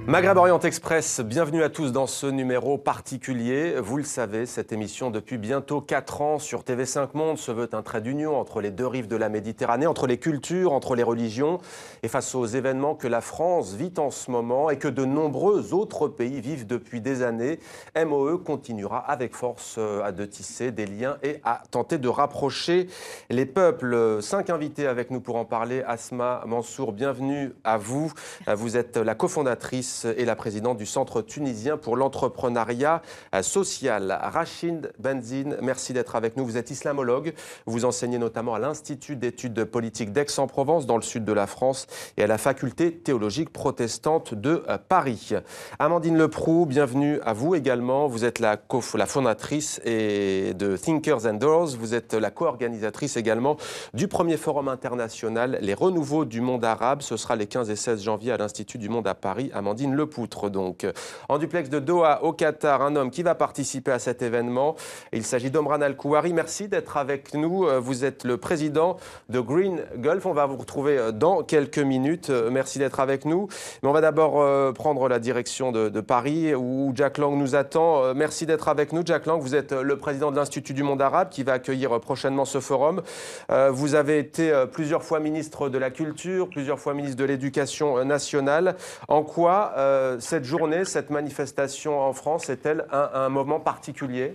Maghreb Orient Express, bienvenue à tous dans ce numéro particulier. Vous le savez, cette émission depuis bientôt 4 ans sur TV5 Monde se veut un trait d'union entre les deux rives de la Méditerranée, entre les cultures, entre les religions et face aux événements que la France vit en ce moment et que de nombreux autres pays vivent depuis des années. MOE continuera avec force à de tisser des liens et à tenter de rapprocher les peuples. 5 invités avec nous pour en parler. Asma Mansour, bienvenue à vous. Vous êtes la cofondatrice et la présidente du Centre tunisien pour l'entrepreneuriat social. Rachid Benzine, merci d'être avec nous. Vous êtes islamologue. Vous enseignez notamment à l'Institut d'études politiques d'Aix-en-Provence, dans le sud de la France, et à la faculté théologique protestante de Paris. Amandine Leproux, bienvenue à vous également. Vous êtes la fondatrice de Thinkers and Doors. Vous êtes la co-organisatrice également du premier forum international Les Renouveaux du monde arabe. Ce sera les 15 et 16 janvier à l'Institut du monde à Paris. Amandine Lepoutre, donc. En duplex de Doha, au Qatar, un homme qui va participer à cet événement. Il s'agit d'Omran Al-Kouari. Merci d'être avec nous. Vous êtes le président de Green Gulf. On va vous retrouver dans quelques minutes. Merci d'être avec nous. Mais on va d'abord prendre la direction de Paris, où Jack Lang nous attend. Merci d'être avec nous, Jack Lang. Vous êtes le président de l'Institut du monde arabe qui va accueillir prochainement ce forum. Vous avez été plusieurs fois ministre de la Culture, plusieurs fois ministre de l'Éducation nationale. En quoi cette journée, cette manifestation en France est-elle un moment particulier?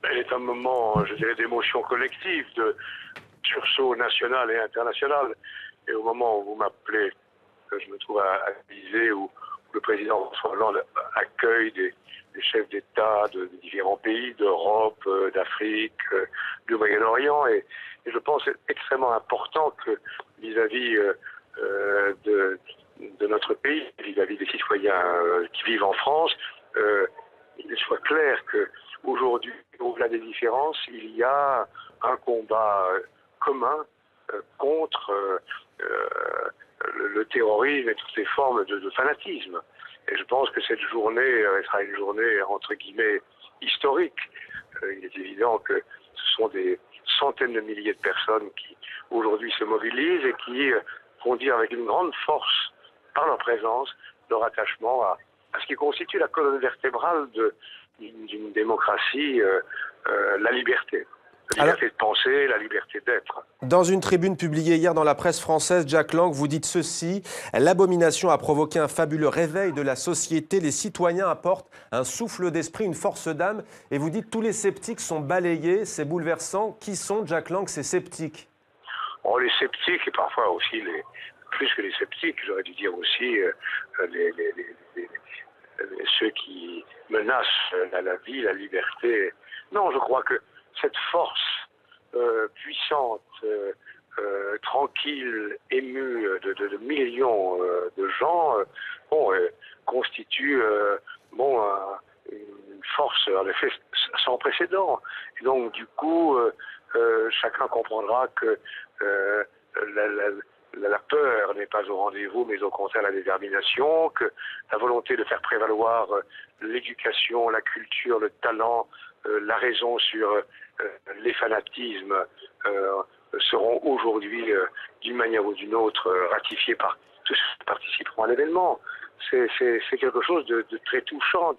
Elle est un moment, je dirais, d'émotion collective, de sursaut national et international. Et au moment où vous m'appelez, je me trouve à l'Élysée, où le président François Hollande accueille des chefs d'État de différents pays, d'Europe, d'Afrique, du Moyen-Orient. Et je pense que c'est extrêmement important que vis-à-vis de notre pays, vis-à-vis des citoyens qui vivent en France, il soit clair qu'aujourd'hui, au-delà des différences, il y a un combat commun contre le terrorisme et toutes les formes de fanatisme. Et je pense que cette journée sera une journée, entre guillemets, historique. Il est évident que ce sont des centaines de milliers de personnes qui, aujourd'hui, se mobilisent et qui font dire avec une grande force, par leur présence, leur attachement à ce qui constitue la colonne vertébrale d'une démocratie, la liberté. La liberté de penser, la liberté d'être. Dans une tribune publiée hier dans la presse française, Jack Lang, vous dites ceci: l'abomination a provoqué un fabuleux réveil de la société. Les citoyens apportent un souffle d'esprit, une force d'âme. Et vous dites tous les sceptiques sont balayés. C'est bouleversant. Qui sont, Jack Lang, ces sceptiques? Oh, les sceptiques, et parfois aussi plus que les sceptiques, j'aurais dû dire aussi ceux qui menacent la vie, la liberté. Non, je crois que cette force puissante, tranquille, émue de millions de gens, constitue une force en effet sans précédent. Et donc du coup, chacun comprendra que la peur n'est pas au rendez-vous, mais au contraire la détermination, que la volonté de faire prévaloir l'éducation, la culture, le talent, la raison sur les fanatismes seront aujourd'hui, d'une manière ou d'une autre, ratifiés par tous ceux qui participeront à l'événement. C'est quelque chose de très touchant,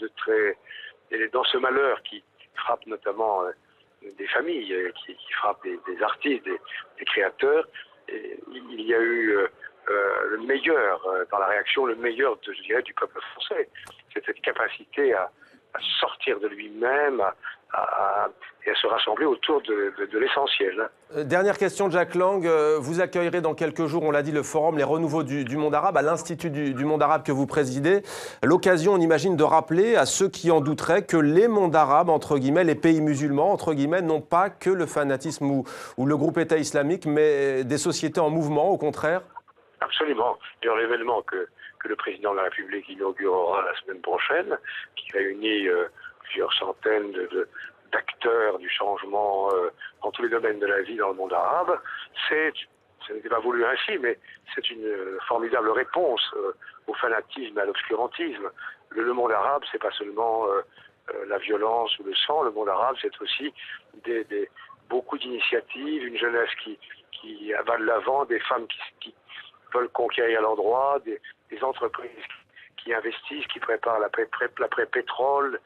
et dans ce malheur qui frappe notamment des familles, qui frappe des artistes, des créateurs. Et il y a eu le meilleur, dans la réaction, le meilleur, je dirais, du peuple français. C'est cette capacité à sortir de lui-même et à se rassembler autour de l'essentiel. Dernière question, Jack Lang. Vous accueillerez dans quelques jours, on l'a dit, le forum Les Renouveaux du monde arabe à l'Institut du monde arabe que vous présidez. L'occasion, on imagine, de rappeler à ceux qui en douteraient que les mondes arabes, entre guillemets, les pays musulmans, entre guillemets, n'ont pas que le fanatisme ou le groupe État islamique, mais des sociétés en mouvement, au contraire. Absolument. D'ailleurs, l'événement que le président de la République inaugurera la semaine prochaine, qui réunit plusieurs centaines d'acteurs du changement dans tous les domaines de la vie dans le monde arabe, ce n'était pas voulu ainsi, mais c'est une formidable réponse au fanatisme et à l'obscurantisme. Le monde arabe, c'est pas seulement la violence ou le sang. Le monde arabe, c'est aussi beaucoup d'initiatives, une jeunesse qui va de l'avant, des femmes qui veulent conquérir leurs droits, des entreprises qui investissent, qui préparent l'après-pétrole,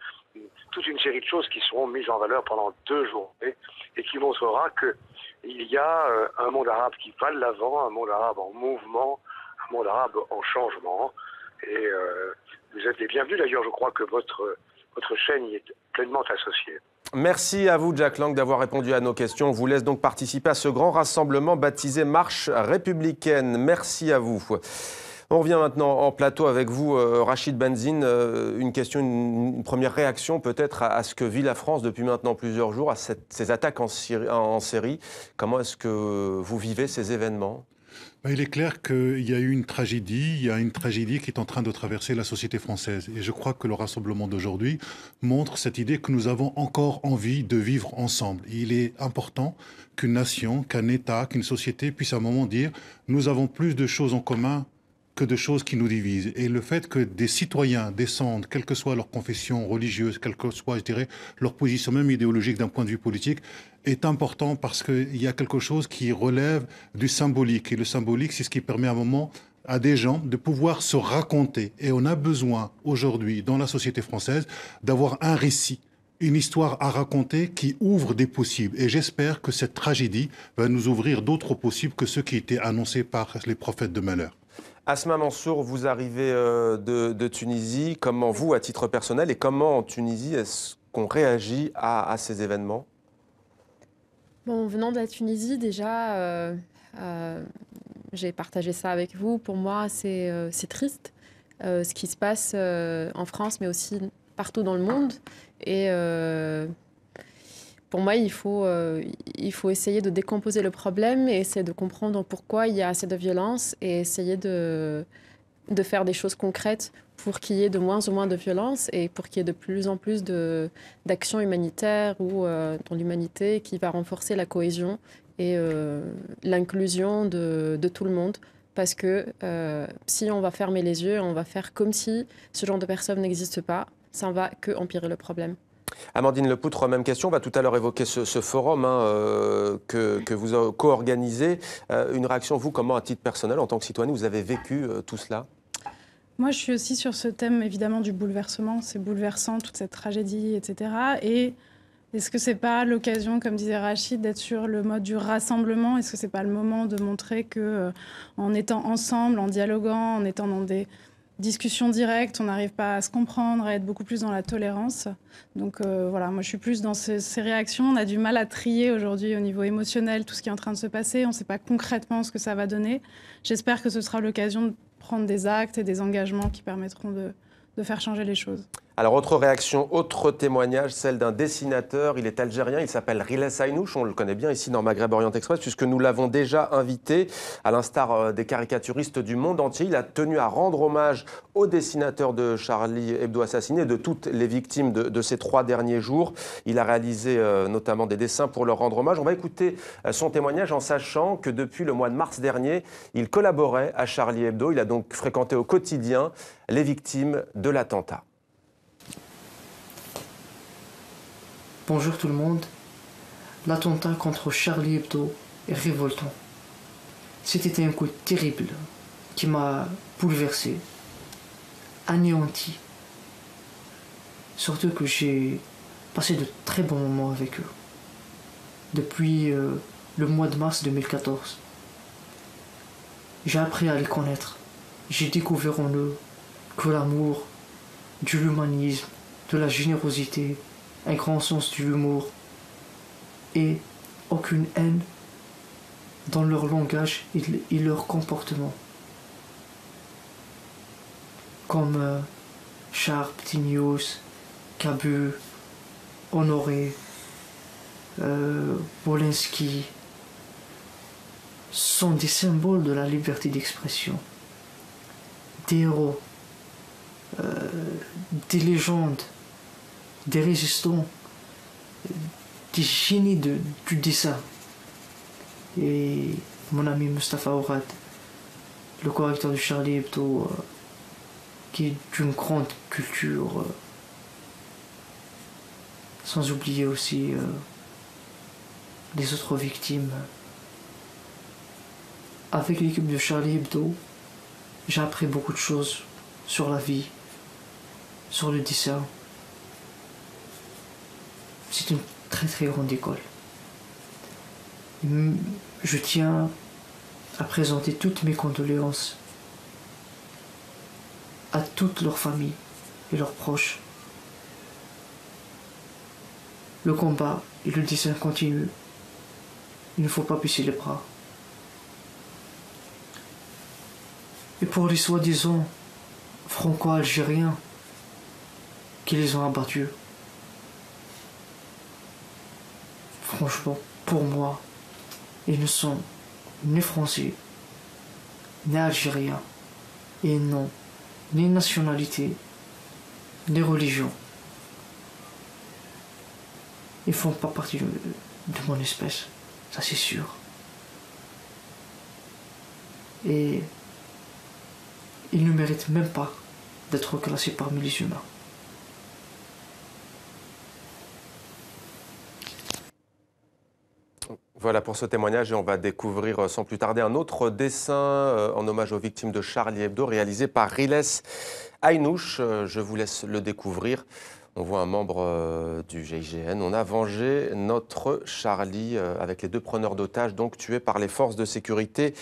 toute une série de choses qui seront mises en valeur pendant 2 journées et qui montrera qu'il y a un monde arabe qui va de l'avant, un monde arabe en mouvement, un monde arabe en changement. Et vous êtes les bienvenus. D'ailleurs, je crois que votre chaîne y est pleinement associée. Merci à vous, Jack Lang, d'avoir répondu à nos questions. On vous laisse donc participer à ce grand rassemblement baptisé Marche républicaine. Merci à vous. On revient maintenant en plateau avec vous, Rachid Benzine. Une question, une première réaction peut-être à ce que vit la France depuis maintenant plusieurs jours, à ces attaques en série. Comment est-ce que vous vivez ces événements ? Il est clair qu'il y a eu une tragédie, il y a une tragédie qui est en train de traverser la société française. Et je crois que le rassemblement d'aujourd'hui montre cette idée que nous avons encore envie de vivre ensemble. Et il est important qu'une nation, qu'un État, qu'une société puisse à un moment dire « nous avons plus de choses en commun que de choses qui nous divisent ». Et le fait que des citoyens descendent, quelle que soit leur confession religieuse, quelle que soit, je dirais, leur position même idéologique d'un point de vue politique, est important parce qu'il y a quelque chose qui relève du symbolique. Et le symbolique, c'est ce qui permet à un moment à des gens de pouvoir se raconter. Et on a besoin aujourd'hui, dans la société française, d'avoir un récit, une histoire à raconter qui ouvre des possibles. Et j'espère que cette tragédie va nous ouvrir d'autres possibles que ceux qui étaient annoncés par les prophètes de malheur. Asma Mansour, vous arrivez de Tunisie. Comment vous, à titre personnel, et comment en Tunisie est-ce qu'on réagit à ces événements ? Bon, venant de la Tunisie, déjà, j'ai partagé ça avec vous. Pour moi, c'est triste ce qui se passe en France, mais aussi partout dans le monde. Et pour moi, il faut essayer de décomposer le problème et essayer de comprendre pourquoi il y a assez de violence et essayer de faire des choses concrètes pour qu'il y ait de moins en moins de violence et pour qu'il y ait de plus en plus d'actions humanitaires ou dans l'humanité qui va renforcer la cohésion et l'inclusion de tout le monde. Parce que si on va fermer les yeux, on va faire comme si ce genre de personnes n'existe pas, ça ne va que empirer le problème. Amandine Lepoutre, même question. On va tout à l'heure évoquer ce forum que vous co-organisez. Une réaction, vous, comment, à titre personnel, en tant que citoyenne, vous avez vécu tout cela ? Moi, je suis aussi sur ce thème, évidemment, du bouleversement. C'est bouleversant, toute cette tragédie, etc. Et est-ce que ce n'est pas l'occasion, comme disait Rachid, d'être sur le mode du rassemblement ? Est-ce que ce n'est pas le moment de montrer qu'en étant ensemble, en dialoguant, en étant dans des discussion directe, on n'arrive pas à se comprendre, à être beaucoup plus dans la tolérance. Donc voilà, moi je suis plus dans ces réactions. On a du mal à trier aujourd'hui au niveau émotionnel tout ce qui est en train de se passer. On ne sait pas concrètement ce que ça va donner. J'espère que ce sera l'occasion de prendre des actes et des engagements qui permettront de faire changer les choses. Alors, autre réaction, autre témoignage, celle d'un dessinateur. Il est algérien, il s'appelle Riles Aynouch. On le connaît bien ici dans Maghreb Orient Express, puisque nous l'avons déjà invité, à l'instar des caricaturistes du monde entier. Il a tenu à rendre hommage aux dessinateurs de Charlie Hebdo assassiné, de toutes les victimes de ces 3 derniers jours. Il a réalisé notamment des dessins pour leur rendre hommage. On va écouter son témoignage en sachant que depuis le mois de mars dernier, il collaborait à Charlie Hebdo. Il a donc fréquenté au quotidien les victimes de l'attentat. Bonjour tout le monde. L'attentat contre Charlie Hebdo est révoltant. C'était un coup terrible qui m'a bouleversé, anéanti. Surtout que j'ai passé de très bons moments avec eux. Depuis le mois de mars 2014. J'ai appris à les connaître. J'ai découvert en eux que l'amour, de l'humanisme, de la générosité, un grand sens de l'humour et aucune haine dans leur langage et leur comportement. Comme Sharp, Tinius, Cabu, Honoré, Wolinski sont des symboles de la liberté d'expression, des héros, des légendes, des résistants, des génies du dessin. Et mon ami Mustapha Ourad, le correcteur de Charlie Hebdo, qui est d'une grande culture, sans oublier aussi les autres victimes. Avec l'équipe de Charlie Hebdo, j'ai appris beaucoup de choses sur la vie, sur le dessin. C'est une très très grande école. Je tiens à présenter toutes mes condoléances à toutes leurs familles et leurs proches. Le combat et le dessin continuent. Il ne faut pas baisser les bras. Et pour les soi-disant franco-algériens qui les ont abattus, franchement, pour moi, ils ne sont ni français, ni algériens, et non, ni nationalité, ni religion. Ils ne font pas partie de mon espèce, ça c'est sûr. Et ils ne méritent même pas d'être classés parmi les humains. Voilà pour ce témoignage et on va découvrir sans plus tarder un autre dessin en hommage aux victimes de Charlie Hebdo réalisé par Riles Aynouch. Je vous laisse le découvrir. On voit un membre du GIGN. On a vengé notre Charlie avec les deux preneurs d'otages donc tués par les forces de sécurité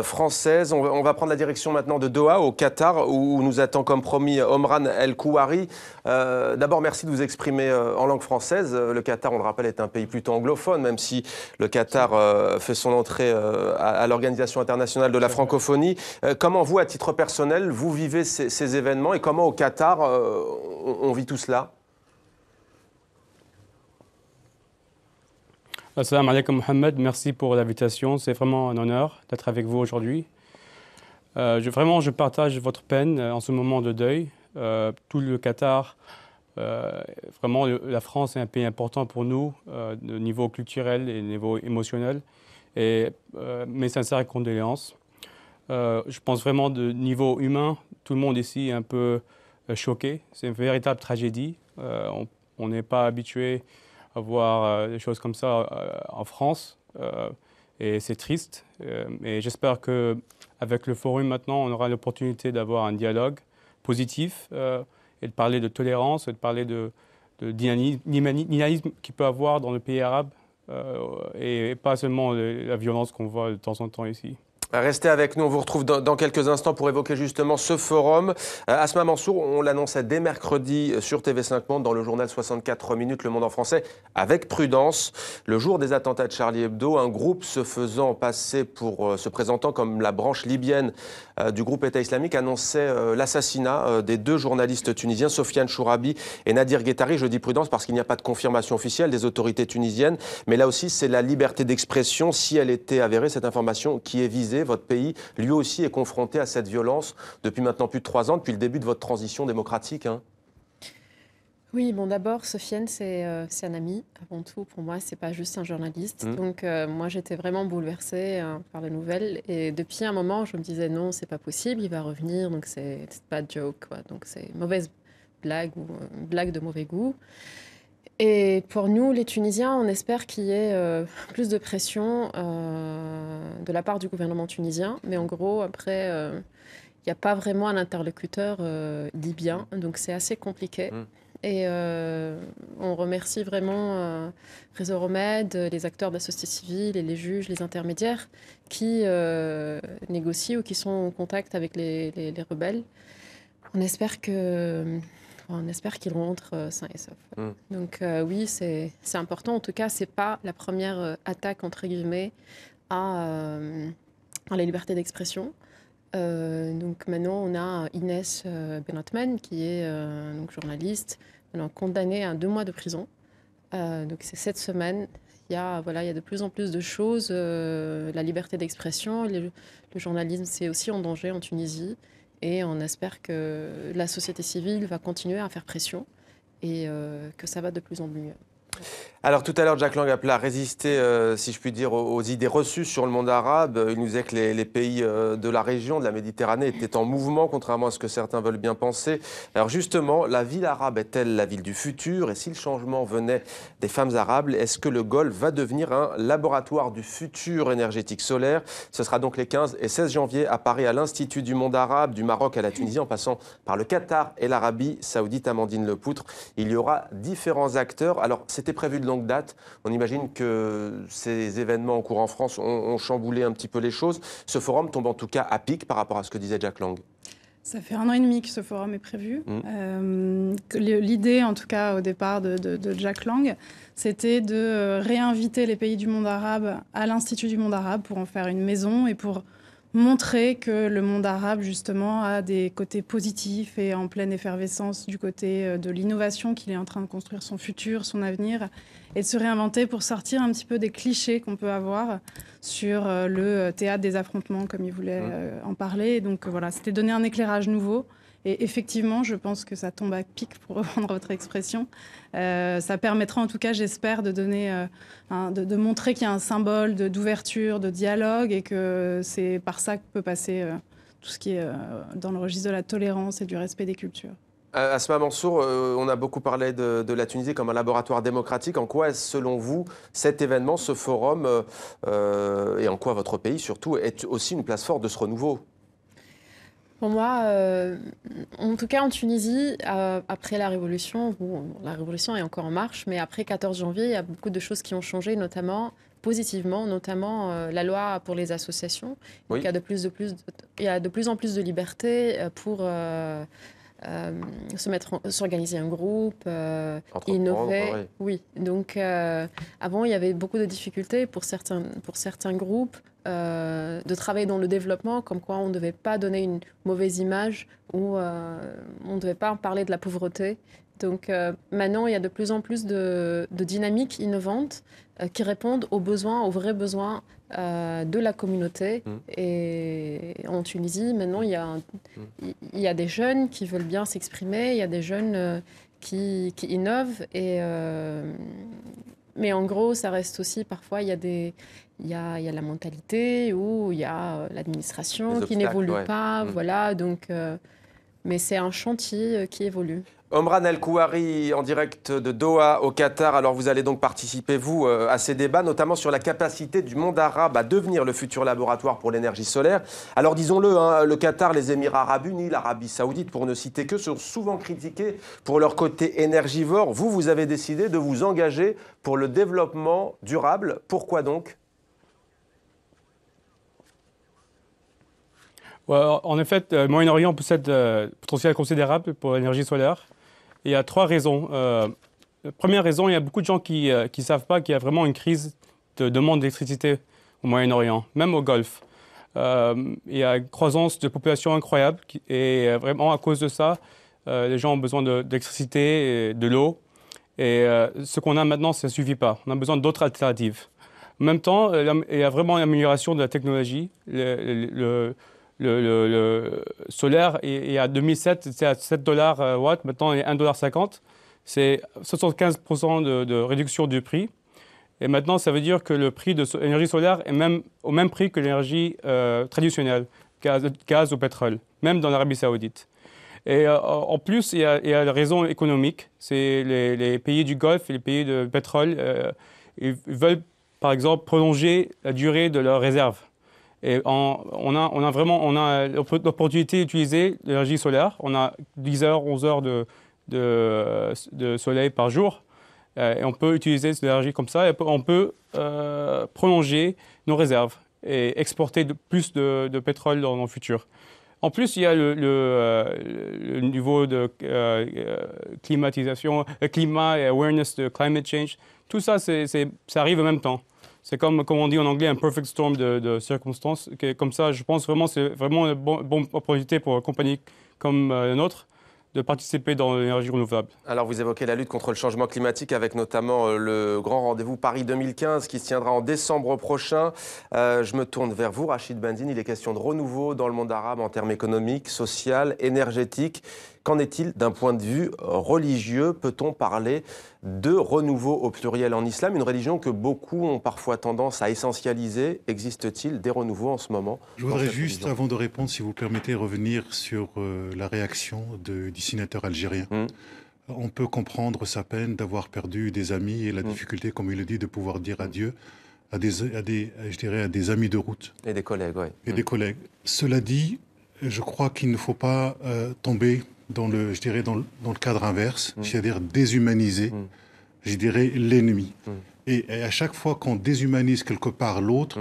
françaises. On va prendre la direction maintenant de Doha, au Qatar, où nous attend comme promis Omran El Kouari. D'abord, merci de vous exprimer en langue française. Le Qatar, on le rappelle, est un pays plutôt anglophone, même si le Qatar fait son entrée à l'Organisation internationale de la francophonie. Comment vous, à titre personnel, vous vivez ces événements et comment au Qatar on vit tout cela ? Assalamu alaikum Mohamed, merci pour l'invitation. C'est vraiment un honneur d'être avec vous aujourd'hui. Je partage votre peine en ce moment de deuil. Tout le Qatar, vraiment la France est un pays important pour nous, de niveau culturel et niveau émotionnel. Et mes sincères condoléances. Je pense vraiment de niveau humain, tout le monde ici est un peu choqué. C'est une véritable tragédie. On n'est pas habitué à voir des choses comme ça en France et c'est triste. Et j'espère qu'avec le forum maintenant, on aura l'opportunité d'avoir un dialogue positif et de parler de tolérance et de parler de dynamisme qu'il peut avoir dans le pays arabe et pas seulement la violence qu'on voit de temps en temps ici. Restez avec nous, on vous retrouve dans quelques instants pour évoquer justement ce forum. Asma Mansour, on l'annonçait dès mercredi sur TV5 Monde dans le journal 64 minutes, Le Monde en français, avec prudence. Le jour des attentats de Charlie Hebdo, un groupe se faisant passer pour se présentant comme la branche libyenne du groupe État islamique annonçait l'assassinat des deux journalistes tunisiens, Sofiane Chourabi et Nadir Guettari. Je dis prudence parce qu'il n'y a pas de confirmation officielle des autorités tunisiennes, mais là aussi c'est la liberté d'expression. Si elle était avérée, cette information qui est visée, votre pays, lui aussi, est confronté à cette violence depuis maintenant plus de 3 ans, depuis le début de votre transition démocratique. Oui, bon, d'abord, Sofiane, c'est un ami, avant tout. Pour moi, c'est pas juste un journaliste. Donc, moi, j'étais vraiment bouleversée par les nouvelles. Et depuis un moment, je me disais, non, c'est pas possible, il va revenir. Donc, c'est pas de joke, quoi. Donc, c'est une mauvaise blague ou une blague de mauvais goût. Et pour nous, les Tunisiens, on espère qu'il y ait plus de pression de la part du gouvernement tunisien. Mais en gros, après, il n'y a pas vraiment un interlocuteur libyen. Donc, c'est assez compliqué. Et on remercie vraiment Réseau Romed, les acteurs de la société civile et les juges, les intermédiaires qui négocient ou qui sont en contact avec les rebelles. On espère qu'ils rentrent sains et saufs. Donc oui, c'est important. En tout cas, ce n'est pas la première attaque, entre guillemets, à la liberté d'expression. Donc maintenant, on a Inès Benotman, qui est donc journaliste, condamnée à 2 mois de prison. Donc c'est cette semaine. Il y a de plus en plus de choses. La liberté d'expression, le journalisme, c'est aussi en danger en Tunisie. Et on espère que la société civile va continuer à faire pression et que ça va de plus en plus mieux. Alors tout à l'heure, Jack Lang appelait à résister, si je puis dire, aux idées reçues sur le monde arabe. Il nous disait que les pays de la région, de la Méditerranée, étaient en mouvement, contrairement à ce que certains veulent bien penser. Alors justement, la ville arabe est-elle la ville du futur? Et si le changement venait des femmes arabes, est-ce que le Golfe va devenir un laboratoire du futur énergétique solaire? Ce sera donc les 15 et 16 janvier à Paris, à l'Institut du monde arabe, du Maroc à la Tunisie, en passant par le Qatar et l'Arabie saoudite. Amandine Lepoutre, il y aura différents acteurs. Alors c'était prévu de longue date. On imagine que ces événements en cours en France ont chamboulé un petit peu les choses. Ce forum tombe en tout cas à pic par rapport à ce que disait Jack Lang. Ça fait 1 an et demi que ce forum est prévu. L'idée, en tout cas au départ de Jack Lang, c'était de réinviter les pays du monde arabe à l'Institut du monde arabe pour en faire une maison et pour montrer que le monde arabe, justement, a des côtés positifs et en pleine effervescence du côté de l'innovation, qu'il est en train de construire son futur, son avenir, et de se réinventer pour sortir un petit peu des clichés qu'on peut avoir sur le théâtre des affrontements, comme il voulait en parler. Et donc voilà, c'était donner un éclairage nouveau. Et effectivement, je pense que ça tombe à pic, pour reprendre votre expression. Ça permettra en tout cas, j'espère, de donner, de montrer qu'il y a un symbole d'ouverture, de dialogue, et que c'est par ça que peut passer tout ce qui est dans le registre de la tolérance et du respect des cultures. Asma Mansour, on a beaucoup parlé de la Tunisie comme un laboratoire démocratique. En quoi est-ce, selon vous, cet événement, ce forum, et en quoi votre pays surtout, est aussi une place forte de ce renouveau ? Pour moi, en tout cas en Tunisie, après la Révolution, la Révolution est encore en marche, mais après 14 janvier, il y a beaucoup de choses qui ont changé, notamment positivement, notamment la loi pour les associations. Oui. Donc, il y a de plus en plus de liberté pour s'organiser un groupe, innover. Oui. Donc, avant, il y avait beaucoup de difficultés pour certains groupes de travailler dans le développement, comme quoi on ne devait pas donner une mauvaise image ou on ne devait pas parler de la pauvreté. Donc, maintenant, il y a de plus en plus de dynamiques innovantes qui répondent aux besoins, aux vrais besoins de la communauté. Et en Tunisie, maintenant, il y a des jeunes qui veulent bien s'exprimer, il y a des jeunes qui innovent. Mais en gros, ça reste aussi, parfois, il y a la mentalité ou il y a l'administration qui n'évolue pas. Voilà, donc, mais c'est un chantier qui évolue. Omran El Kouari, en direct de Doha, au Qatar. Alors, vous allez donc participer, vous, à ces débats, notamment sur la capacité du monde arabe à devenir le futur laboratoire pour l'énergie solaire. Alors, disons-le, le Qatar, les Émirats arabes unis, l'Arabie saoudite, pour ne citer que, sont souvent critiqués pour leur côté énergivore. Vous avez décidé de vous engager pour le développement durable. Pourquoi donc ? En effet, le Moyen-Orient possède un potentiel considérable pour l'énergie solaire. Il y a 3 raisons. La première raison, il y a beaucoup de gens qui ne savent pas qu'il y a vraiment une crise de demande d'électricité au Moyen-Orient, même au Golfe. Il y a une croissance de population incroyable et vraiment à cause de ça, les gens ont besoin d'électricité et de l'eau. Et ce qu'on a maintenant, ça ne suffit pas. On a besoin d'autres alternatives. En même temps, il y a vraiment une amélioration de la technologie. Le solaire, il y a 2007, c'était à $7 watt, maintenant il est $1,50. C'est 75% de réduction du prix. Et maintenant, ça veut dire que le prix de l'énergie solaire est même au même prix que l'énergie traditionnelle, gaz ou pétrole, même dans l'Arabie saoudite. Et en plus, il y a la raison économique. C'est les pays du Golfe et les pays de pétrole, ils veulent, par exemple, prolonger la durée de leurs réserves. Et on a l'opportunité d'utiliser l'énergie solaire. On a 10 heures, 11 heures de soleil par jour. Et on peut utiliser cette énergie comme ça. Et on peut prolonger nos réserves et exporter plus de pétrole dans le futur. En plus, il y a le niveau de climatisation, climat et awareness de climate change. Tout ça, ça arrive en même temps. C'est comme on dit en anglais, un perfect storm de circonstances. Comme ça, je pense vraiment c'est vraiment une bonne opportunité pour une compagnie comme la nôtre de participer dans l'énergie renouvelable. Alors, vous évoquez la lutte contre le changement climatique avec notamment le grand rendez-vous Paris 2015 qui se tiendra en décembre prochain. Je me tourne vers vous, Rachid Bendine. Il est question de renouveau dans le monde arabe en termes économiques, social, énergétiques. Qu'en est-il d'un point de vue religieux? Peut-on parler de renouveau au pluriel en islam, une religion que beaucoup ont parfois tendance à essentialiser? Existe-t-il des renouveaux en ce moment? Je voudrais juste, avant de répondre, si vous permettez, revenir sur la réaction du sénateur algérien. On peut comprendre sa peine d'avoir perdu des amis et la difficulté, comme il le dit, de pouvoir dire adieu à des amis de route. Et des collègues, oui. Et des collègues. Cela dit, je crois qu'il ne faut pas tomber dans le cadre inverse, c'est-à-dire déshumaniser, je dirais, l'ennemi. Et à chaque fois qu'on déshumanise quelque part l'autre,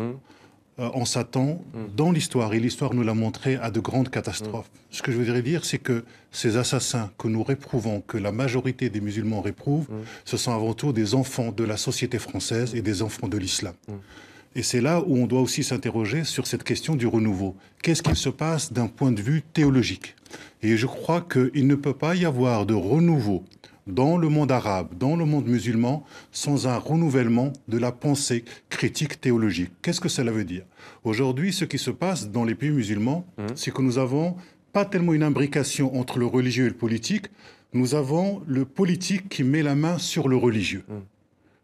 on s'attend dans l'histoire, et l'histoire nous l'a montré, à de grandes catastrophes. Ce que je voudrais dire, c'est que ces assassins que nous réprouvons, que la majorité des musulmans réprouvent, ce sont avant tout des enfants de la société française et des enfants de l'islam. Et c'est là où on doit aussi s'interroger sur cette question du renouveau. Qu'est-ce qu'il se passe d'un point de vue théologique? Et je crois qu'il ne peut pas y avoir de renouveau dans le monde arabe, dans le monde musulman, sans un renouvellement de la pensée critique théologique. Qu'est-ce que cela veut dire? Aujourd'hui, ce qui se passe dans les pays musulmans, c'est que nous avons pas tellement une imbrication entre le religieux et le politique, nous avons le politique qui met la main sur le religieux.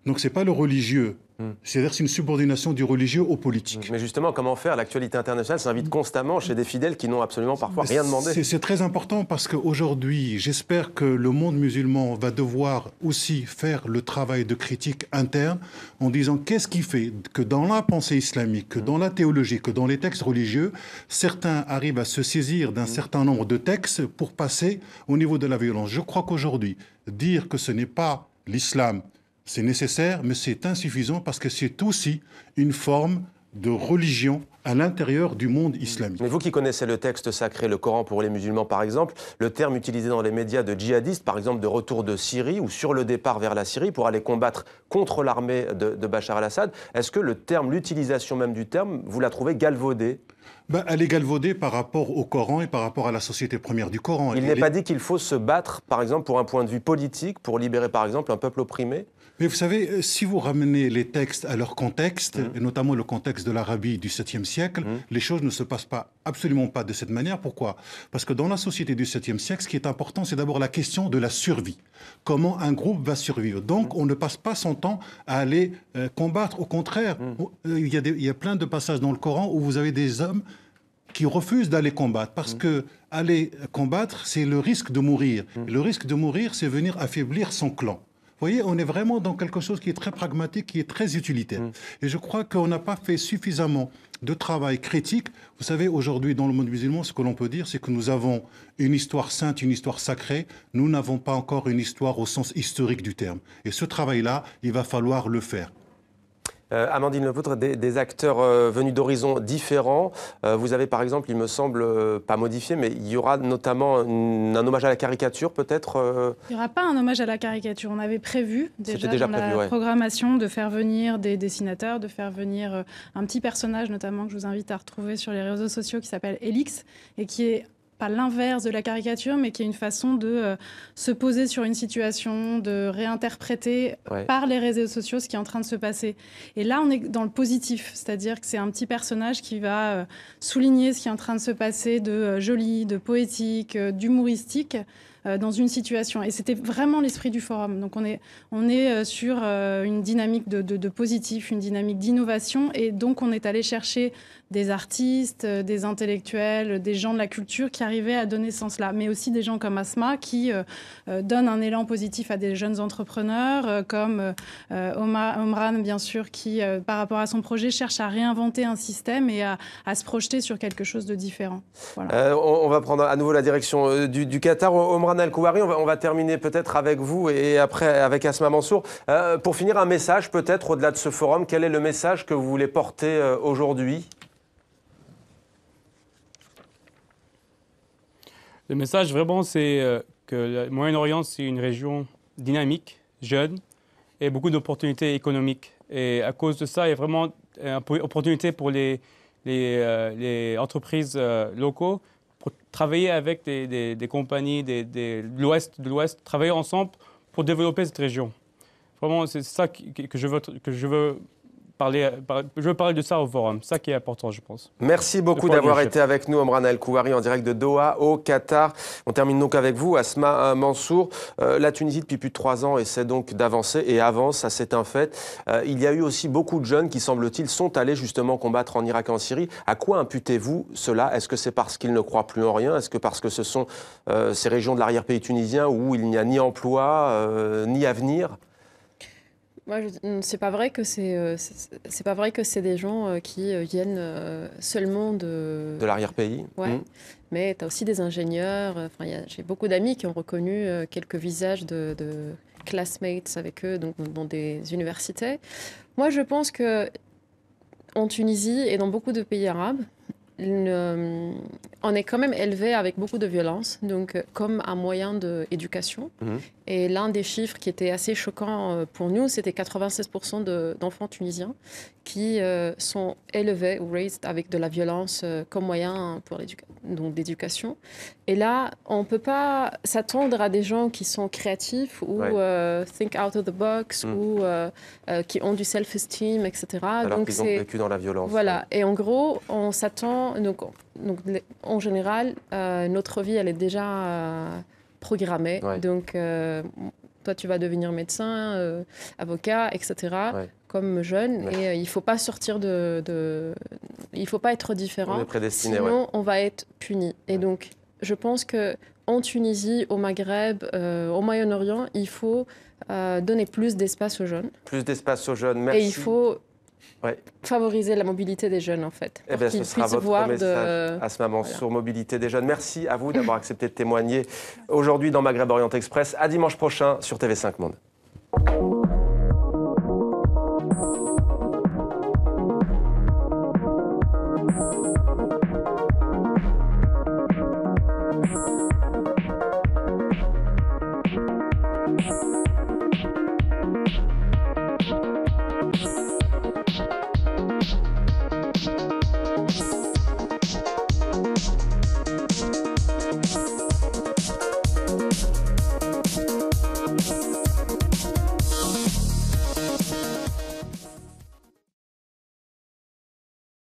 Donc ce n'est pas le religieux, c'est-à-dire c'est une subordination du religieux au politique. Mais justement, comment faire? L'actualité internationale s'invite constamment chez des fidèles qui n'ont absolument parfois rien demandé. C'est très important parce qu'aujourd'hui, j'espère que le monde musulman va devoir aussi faire le travail de critique interne en disant qu'est-ce qui fait que dans la pensée islamique, que dans la théologie, que dans les textes religieux, certains arrivent à se saisir d'un certain nombre de textes pour passer au niveau de la violence. Je crois qu'aujourd'hui, dire que ce n'est pas l'islam, c'est nécessaire, mais c'est insuffisant parce que c'est aussi une forme de religion à l'intérieur du monde islamique. Mais vous qui connaissez le texte sacré, le Coran pour les musulmans par exemple, le terme utilisé dans les médias de djihadistes, par exemple de retour de Syrie ou sur le départ vers la Syrie pour aller combattre contre l'armée de Bachar el-Assad, est-ce que l'utilisation même du terme, vous la trouvez galvaudée? Elle est galvaudée par rapport au Coran et par rapport à la société première du Coran. Il n'est pas dit qu'il faut se battre, par exemple, pour un point de vue politique, pour libérer, par exemple, un peuple opprimé? Mais vous savez, si vous ramenez les textes à leur contexte, et notamment le contexte de l'Arabie du 7e siècle, les choses ne se passent absolument pas de cette manière. Pourquoi? Parce que dans la société du 7e siècle, ce qui est important, c'est d'abord la question de la survie. Comment un groupe va survivre? Donc, on ne passe pas son temps à aller combattre. Au contraire, il y a plein de passages dans le Coran où vous avez des hommes qui refusent d'aller combattre, parce que aller combattre, c'est le risque de mourir. Le risque de mourir, c'est venir affaiblir son clan. Vous voyez, on est vraiment dans quelque chose qui est très pragmatique, qui est très utilitaire. Et je crois qu'on n'a pas fait suffisamment de travail critique. Vous savez, aujourd'hui, dans le monde musulman, ce que l'on peut dire, c'est que nous avons une histoire sainte, une histoire sacrée. Nous n'avons pas encore une histoire au sens historique du terme. Et ce travail-là, il va falloir le faire. Amandine Lepoutre, des acteurs venus d'horizons différents. Vous avez par exemple, il me semble, pas modifié, mais il y aura notamment un hommage à la caricature peut-être Il n'y aura pas un hommage à la caricature. On avait prévu déjà dans prévu, la programmation de faire venir des dessinateurs, de faire venir un petit personnage notamment que je vous invite à retrouver sur les réseaux sociaux qui s'appelle Elix et qui est pas l'inverse de la caricature, mais qui est une façon de se poser sur une situation, de réinterpréter par les réseaux sociaux ce qui est en train de se passer. Et là, on est dans le positif, c'est-à-dire que c'est un petit personnage qui va souligner ce qui est en train de se passer de joli, de poétique, d'humoristique dans une situation. Et c'était vraiment l'esprit du forum. Donc on est sur une dynamique de positif, une dynamique d'innovation. Et donc on est allé chercher des artistes, des intellectuels, des gens de la culture qui arrivaient à donner ce sens-là. Mais aussi des gens comme Asma qui donnent un élan positif à des jeunes entrepreneurs, comme Omran, bien sûr, qui, par rapport à son projet, cherche à réinventer un système et à se projeter sur quelque chose de différent. Voilà. On va prendre à nouveau la direction du Qatar. Omran El-Kouari, on va terminer peut-être avec vous et après avec Asma Mansour. Pour finir, un message peut-être au-delà de ce forum. Quel est le message que vous voulez porter aujourd'hui ? Le message, vraiment, c'est que le Moyen-Orient, c'est une région dynamique, jeune, et beaucoup d'opportunités économiques. Et à cause de ça, il y a vraiment une opportunité pour les entreprises locaux pour travailler avec des compagnies de l'Ouest, travailler ensemble pour développer cette région. Vraiment, c'est ça que je veux je veux parler de ça au forum. Ça qui est important, je pense. Merci beaucoup d'avoir été avec nous, Omran El Kouari, en direct de Doha, au Qatar. On termine donc avec vous, Asma Mansour. La Tunisie, depuis plus de 3 ans, essaie donc d'avancer et avance, ça c'est un fait. Il y a eu aussi beaucoup de jeunes qui, semble-t-il, sont allés justement combattre en Irak et en Syrie. À quoi imputez-vous cela? Est-ce que c'est parce qu'ils ne croient plus en rien? Est-ce que parce que ce sont ces régions de l'arrière-pays tunisien où il n'y a ni emploi, ni avenir? Moi, c'est pas vrai que c'est pas vrai que c'est des gens qui viennent seulement de l'arrière-pays. Ouais. Mais tu as aussi des ingénieurs. J'ai beaucoup d'amis qui ont reconnu quelques visages de classmates avec eux donc, dans des universités. Moi, je pense que en Tunisie et dans beaucoup de pays arabes, on est quand même élevé avec beaucoup de violence, donc comme un moyen d'éducation. Et l'un des chiffres qui était assez choquant pour nous, c'était 96% d'enfants tunisiens qui sont élevés ou raised avec de la violence comme moyen pour d'éducation. Et là, on ne peut pas s'attendre à des gens qui sont créatifs ou think out of the box ou qui ont du self-esteem, etc. Alors qu'ils ont vécu dans la violence. Voilà. Et en gros, on s'attend... Donc, en général, notre vie, elle est déjà programmée. Donc, toi, tu vas devenir médecin, avocat, etc. Comme jeune. Et il ne faut pas sortir il ne faut pas être différent. On est prédestiné, sinon, on va être puni. Et donc, je pense qu'en Tunisie, au Maghreb, au Moyen-Orient, il faut donner plus d'espace aux jeunes. Plus d'espace aux jeunes, merci. Et il faut... favoriser la mobilité des jeunes, en fait. Eh bien, ce sera votre message, Asma Mansour, mobilité des jeunes. Merci à vous d'avoir accepté de témoigner aujourd'hui dans Maghreb Orient Express. À dimanche prochain sur TV5 Monde.